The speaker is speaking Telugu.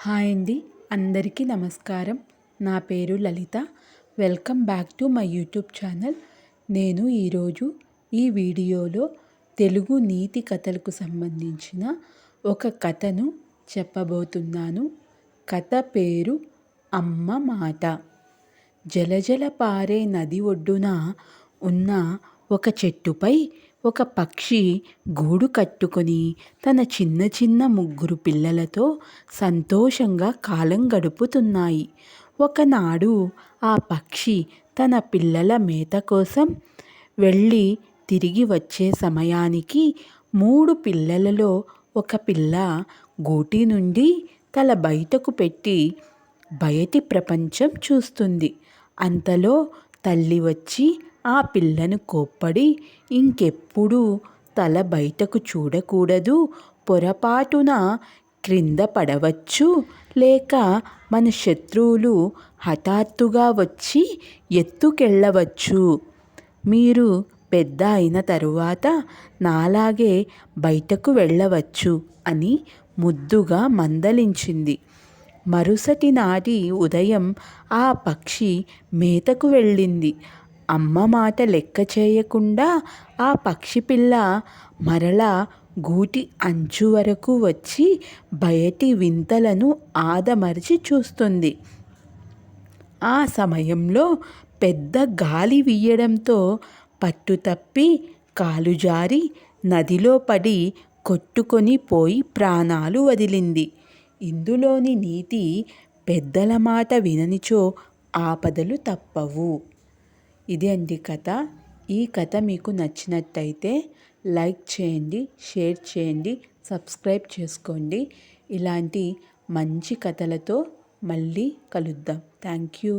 హాయ్ అండి, అందరికీ నమస్కారం. నా పేరు Lalitha. Welcome back to my YouTube channel. నేను ఈరోజు ఈ వీడియోలో తెలుగు నీతి కథలకు సంబంధించిన ఒక కథను చెప్పబోతున్నాను. కథ పేరు అమ్మ మాట. జలజల పారే నది ఒడ్డున ఉన్న ఒక చెట్టుపై ఒక పక్షి గూడు కట్టుకొని తన చిన్న చిన్న 3 పిల్లలతో సంతోషంగా కాలం గడుపుతున్నాయి. ఒకనాడు ఆ పక్షి తన పిల్లల మేత కోసం వెళ్ళి తిరిగి వచ్చే సమయానికి 3 పిల్లలలో ఒక పిల్ల గూటి నుండి తల బయటకు పెట్టి బయటి ప్రపంచం చూస్తుంది. అంతలో తల్లి వచ్చి ఆ పిల్లను కోప్పడి, ఇంకెప్పుడూ తల బయటకు చూడకూడదు, పొరపాటున క్రింద పడవచ్చు, లేక మన శత్రువులు హఠాత్తుగా వచ్చి ఎత్తుకెళ్ళవచ్చు. మీరు పెద్ద అయిన తరువాత నాలాగే బయటకు వెళ్ళవచ్చు అని ముద్దుగా మందలించింది. మరుసటి నాటి ఉదయం ఆ పక్షి మేతకు వెళ్ళింది. అమ్మ మాట లెక్క చేయకుండా ఆ పక్షి పిల్ల మరలా గూటి అంచు వరకు వచ్చి బయటి వింతలను ఆదమరచి చూస్తుంది. ఆ సమయంలో పెద్ద గాలి వీయడంతో పట్టుతప్పి కాలు జారి నదిలో పడి కొట్టుకొని పోయి ప్రాణాలు వదిలింది. ఇందులోని నీతి, పెద్దల మాట విననిచో ఆపదలు తప్పవు. ఇది అండి కథ. ఈ కథ మీకు నచ్చినట్టయితే లైక్ చేయండి, షేర్ చేయండి, సబ్స్క్రైబ్ చేసుకోండి. ఇలాంటి మంచి కథలతో మళ్ళీ కలుద్దాం. Thank you.